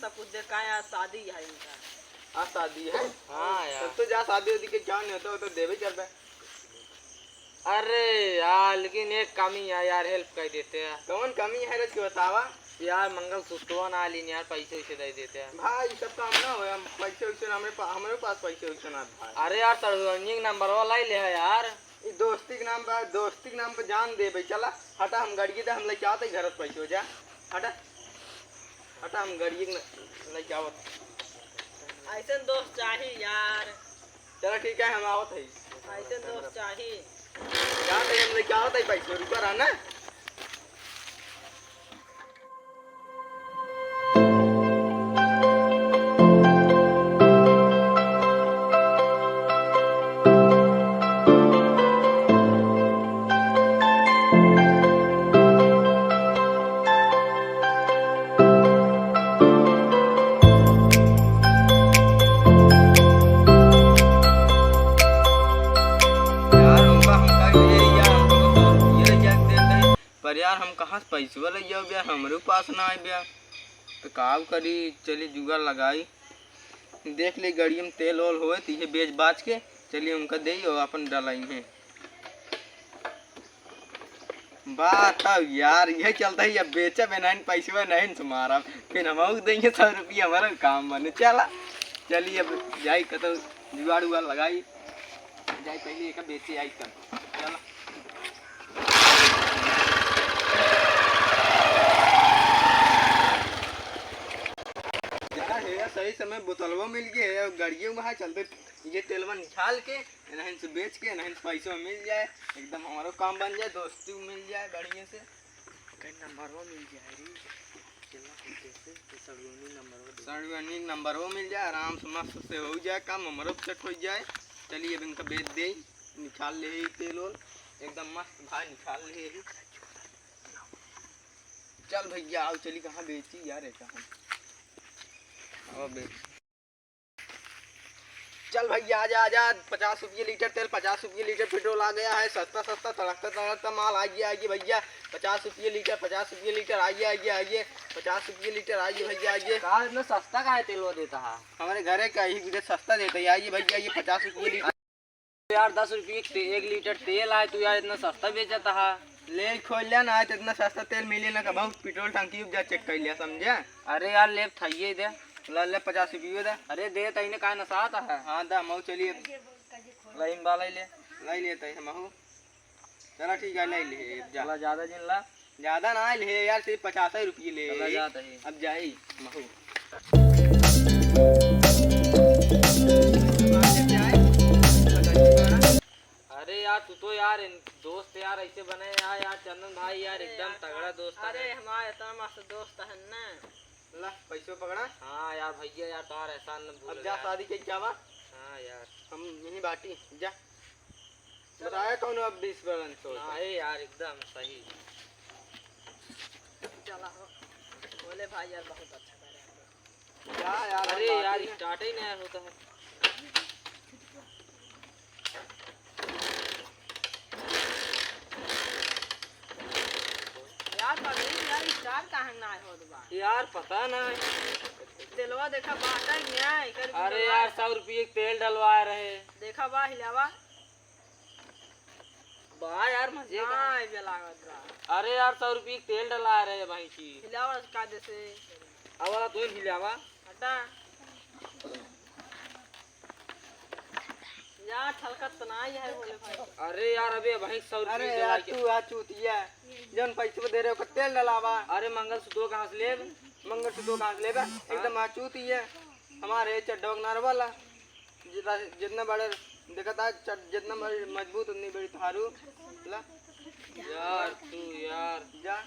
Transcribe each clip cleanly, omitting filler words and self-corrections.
सब कुछ देखा है, आज शादी है इनका। आज शादी है? हाँ यार। तब तो जा शादी वादी के क्या नहीं होता, वो तो देवे चल रहा है। अरे यार लेकिन एक कमी है यार, हेल्प कर देते हैं। कौन कमी है रज के बतावा यार मंगलसूत्र ना लीन यार, पैसे वैसे दे देते हैं भाई। सब काम ना हो, पैसे वैसे हमारे पास पैसे वैसे ना भाई। अरे यार सर्वनिंग नंबर वाला ही ले है यार। ये दोस्ती के नाम पर जान दे भाई। चला हटा, हम गाड़ी दे, हम लेके आते घर पैसे हो जा। हटा हटा, हम गाड़ी लेके आवत। ऐसे दोस्त चाहिए यार। चला ठीक है, हम आवत है। ऐसे दोस्त चाहिए। क्या हम लेके आवत है पैसे, रुका रहना। पर यार हम कहाँ से पैसे ले जाओ भैया, हमारे पास ना आए भैया। तो काम करी, चलिए जुगाड़ लगाई, देख ली गाड़ी में तेल ओल होए तो ये बेच बाच के चलिए उनका दे और अपन डलाई है। बात यार ये चलता है, अब बेचा में नहीं पैसे नहीं तुम्हारा, फिर हम देंगे 100 रुपया, हमारा काम बने। चला चलिए अब जाई कतो जुगाड़ उगाड़ लगाई जाए, पहले एक बेचे आई तब। चला सही समय बोतलवा मिल गए और गाड़ियों वहाँ चलते, ये तेलवा निकाल के नहन से बेच के नहन से पैसा मिल जाए, एकदम हमारा काम बन जाए, दोस्ती मिल जाए बढ़िया से, नंबरवा मिल जाए सर्वनिक नंबरवा मिल जाए, आराम से मस्त से हो जाए काम, हमारा चट हो जाए। चलिए अब इनका बेच दे, निकाल ले तेल ओल एकदम मस्त भाई, निकाल ले। चल भैया आओ, चली कहाँ बेची यार, कहाँ चल भैया आजा आजा, 50 रुपये लीटर तेल, 50 रुपये लीटर पेट्रोल आ गया है, सस्ता सस्ता तड़कता तड़कता माल आइए आइए भैया। 50 रुपये लीटर, 50 रुपये लीटर, आइए आइए आइए, 50 रुपये लीटर, आइए भैया आइए। कार इतना सस्ता का है तेल वो देता है, हमारे घर का ही गुजर सस्ता देता है, आइए भैया आइए। 50 रुपये लीटर यार 10 रुपये 1 लीटर तेल आए तो यार इतना सस्ता बेचता है। ले खोल लिया ना, तो इतना सस्ता तेल मिले ना, बहुत पेट्रोल टंकी उपजा चेक कर लिया समझे। अरे यार लेप थाइए दे, ले 50 रुपये दे। अरे दे तईने का नसाता है। हाँ दा मऊ, चलिए लाइन वाला ले लेते हैं महू। चला ठीक है, ले ले चला ज्यादा जिन ला, ज्यादा ना ले यार, सिर्फ 50 रुपये ले। चला जाता है अब जाए महू। अरे यार तू तो यार दोस्त यार ऐसे बने यार, यार चंदन भाई यार एकदम तगड़ा दोस्त है। अरे हमारा इतना मस्त दोस्त है ना। ला पैसे पकड़ा। हाँ यार भैया यार तार एहसान न भूल। अब जा शादी के क्या बात, हाँ यार हम यही बाटी जा बताया कौन अब 20 बरन तो। हाँ यार एकदम सही। चला हो बोले भाई यार बहुत अच्छा करे क्या यार, अरे यार स्टार्ट ही नहीं होता है। यार परवीन यार स्टार कहाँ ना हो बा यार पता ना, तेलवा देखा बाटा ही नहीं कर। अरे यार 100 रुपये तेल डलवा रहे, देखा बा हिलावा वाह यार मजे का। हाँ ये लागत बा। अरे यार 100 रुपये तेल डला रहे भाई की, हिलावा का जैसे अब वाला तू हिलावा हटा यार ठलकत तो नहीं है बोले भाई। अरे यार अबे भाई 100 अरे रुपये यार तू आ चूतिया, जन पैसे दे रहे हो तेल डलावा। अरे मंगलसूत्र कहाँ से ले, मंगलसूत्र कहाँ से लेबा, एकदम आ चूतिया। हमारे चड्डोक नार वाला जितना बड़े देखा था, जितना मजबूत उतनी बड़ी थारू ला। यार तू यार जा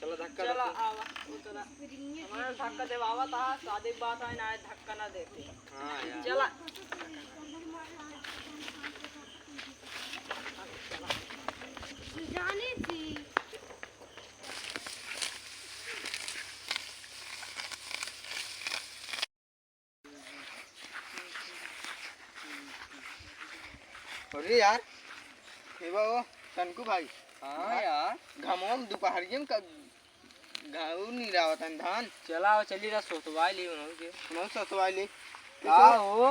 चलो धक्का चला दे। आवा उतरा हमारे धक्का दे आवा था, शादी की बात है ना, धक्का ना देते। हाँ यार चला जानी थी। अरे यार हे वो तनकू भाई, हाँ यार घमोल दोपहरियम का घाव नहीं रहा था धान चला आओ चली रहा सोतवाई ली उन्होंने के नौ सतवाली का हो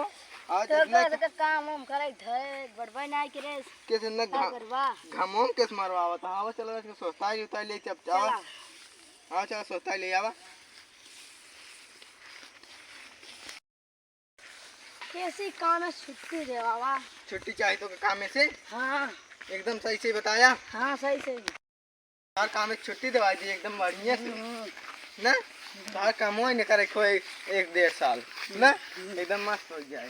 आज तो इतना का काम हम करे थे बड़बाई ना करे कैसे न का करवा घमों केस मारवा था आवा चलो इसको सोताई उताई ले चप चावा हाँ चलो सोताई ले आवा कैसी काम है छुट्टी दे बाबा छुट्टी चाहिए तो काम में से हाँ एकदम सही से बताया हाँ सही सही हर काम में छुट्टी दवा दी एकदम बढ़िया से ना हर काम हो नहीं करे कोई 1-1.5 साल ना एकदम मस्त हो जाए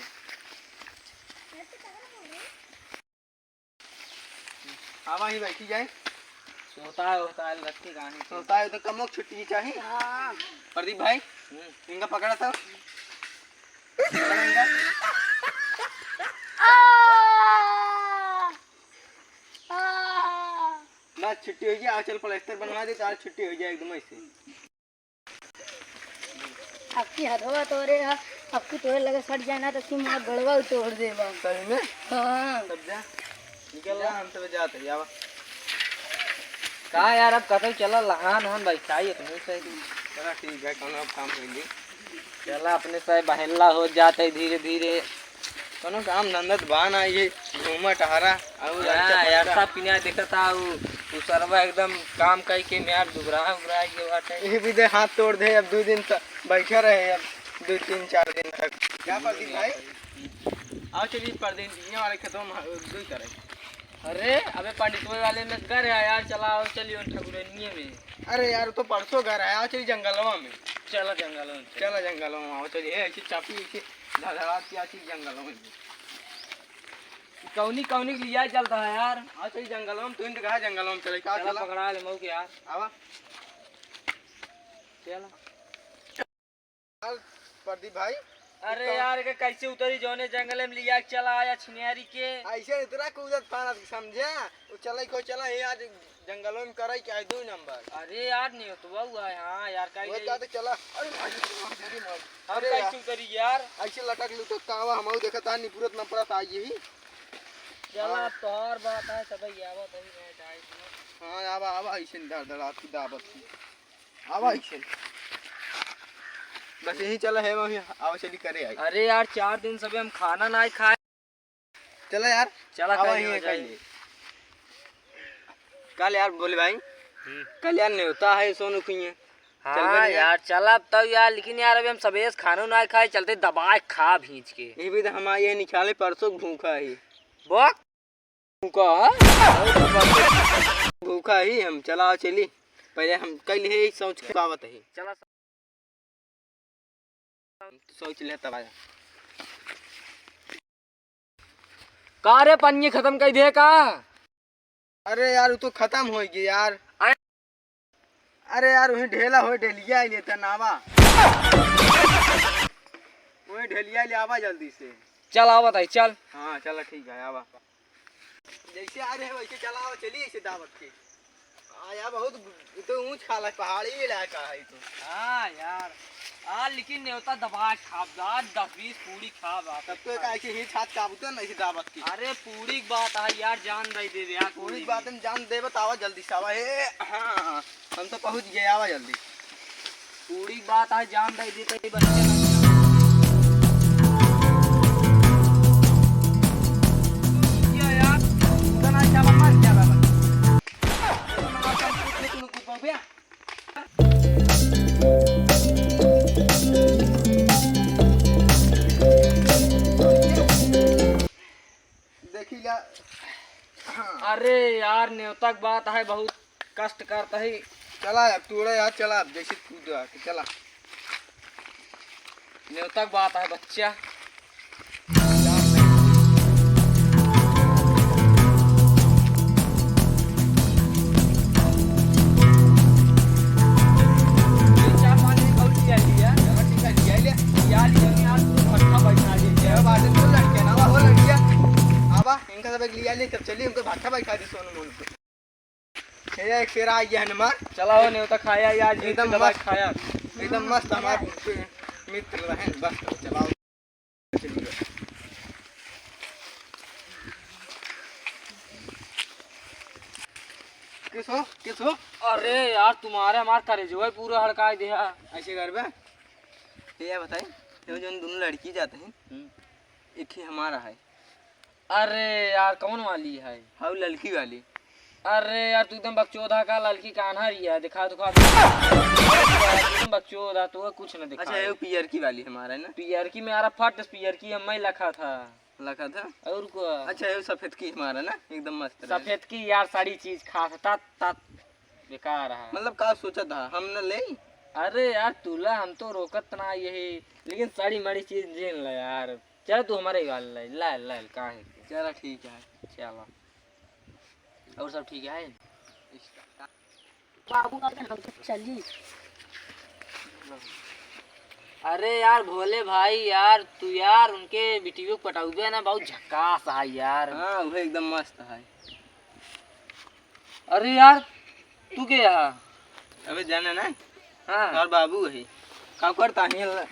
आवा ही बैठी जाए सोता होता है रखी कहानी सोता है तो कम लोग छुट्टी चाहिए हाँ प्रदीप भाई इनका पकड़ा था बस छुट्टी हो गई आज चल प्लास्टर बनवा दे तो आज छुट्टी हो जाए एकदम ऐसे आपकी हथवा तोड़े आपकी तोड़े लगे सट जाए ना तो तुम गड़वा तोड़ दे सही में हाँ सब जा निकल रहा हम सब जाते यावा का यार अब कतई चला लहान हन बैठाई अपने से चला ठीक है कौन अब काम कर ली चला अपने से बहला हो जाते धीरे धीरे कोनो काम धंधा बान आई है घूमा टहरा और यार सब पिना देखता उ सरवा एकदम काम कई के यार दुबरा उबरा के बाटे ये भी दे हाथ तोड़ दे अब 2 दिन तक बैठा रहे अब 2-3-4 दिन तक क्या प्रदीप भाई आओ चलिए परदीन दुनिया वाले खत्म दो करे अरे अबे पंडित वाले में घर है यार चलाओ चलियो ठकुरनिये में अरे यार तो परसों घर आया चलिए जंगलवा में चला जंगलों में चला जंगलों में आओ चलिए ऐसी चापी ऐसी धड़ात की आची जंगलों में कौनी कौनी के लिया चलता है यार आओ चलिए जंगलों में तुम तो कहा जंगलों में चले क्या चला चला पकड़ा ले मऊ के यार आवा चला चल प्रदीप भाई अरे यार के कैसे उतरी जोने जंगल में लिया के चला आया छिनियारी के ऐसे इतना कूदत पाना समझा वो चला को चला है आज जंगलों में करे क्या 2 नंबर अरे यार नहीं तो हुआ है हाँ यार का वो कहते चला अरे भाई हम अरे कैसे उतरी यार ऐसे लटक लुटक कावा हम देखा था नहीं पूरत न परत आई ही चला अब तो और बात है सब आवा तभी मैं जाए हां आवा आवा ऐसे धड़ आपकी दावत की आवा ऐसे बस यही चला है वही आवा चली करे आई अरे यार 4 दिन सब हम खाना ना खाए चला यार चला आवा कहीं ही हो जाए। कल यार बोले भाई कल यार न्योता है सोनू कुइया हाँ यार चल अब तो यार लेकिन यार अभी हम सबेस खाना ना खाए चलते दबाए खा भींच के ये भी तो हमारे ये निकाले परसों भूखा ही बक भूखा भूखा ही हम चला चली पहले हम कल ही सोच के बावत है चला सोच ले तब आया का रे पन्नी खत्म कर दे का अरे यार वो तो खत्म हो गई यार अरे यार वही ढेला हो ढेलिया ले तनावा वही ढेलिया ले आवा जल्दी से चल आ बताई चल हाँ चलो ठीक है आवा जैसे आ रहे हैं वैसे चला आओ चलिए इसे दावत के आया बहुत तो ऊंच खाला पहाड़ी इलाका है तो हाँ यार लेकिन नहीं होता दबा खा 10-20 पूरी खा बात तब तो एक ऐसे ही छात काबूते ना इसे दावत की अरे पूरी की बात है यार जान दे दे यार पूरी बात में जान देव तो आवा जल्दी से आवा हे हाँ हम तो पहुंच गए आवा जल्दी पूरी की बात है जान दे देते बच्चे अरे यार न्योता की बात है बहुत कष्ट करता है चला अब तोड़ा यार चला अब जैसे कूद चला न्योता की बात है बच्चा लिया ले तब चलिए हमको भाटा बैठा दी सोनू मोन पे ये एक शेरा आ गया हनुमान चला हो न्योता खाया यार एकदम दवा मस्त खाया एकदम मस्त हमारे मित्र रहे बस चलाओ चलिए किस हो अरे यार तुम्हारे हमार करे जो है पूरा हड़का दिया। ऐसे कर बे ये बताई ये जो दोनों लड़की जाते हैं एक ही हमारा है। अरे यार कौन वाली है? हाँ लड़की वाली। अरे यार तू एकदम बकचोदा का लड़की कान्हा रही है, दिखा दिखा एकदम बकचोदा तो कुछ न दिखा। अच्छा ये पियर की वाली हमारा है ना। पियर की में यार फट पियर की हम ही लखा था लगा था। और को अच्छा ये सफेद की हमारा ना एकदम मस्त रहा। सफेद की यार सारी चीज खा था तात बेकार है। मतलब का सोचा था हम न ले। अरे यार तुला हम तो रोकत ना यही, लेकिन सारी मड़ी चीज जेन ला यार। चल तू हमारे ही वाला ला ला कहाँ है? चला ठीक है। चलो और सब ठीक है? बाबू का हम चली। अरे यार भोले भाई यार तू यार उनके बिटियो पटाउबे ना बहुत झकास है यार। हाँ वो एकदम मस्त है। अरे यार तू के यहाँ? अबे जाना ना हाँ और बाबू है का करता है यार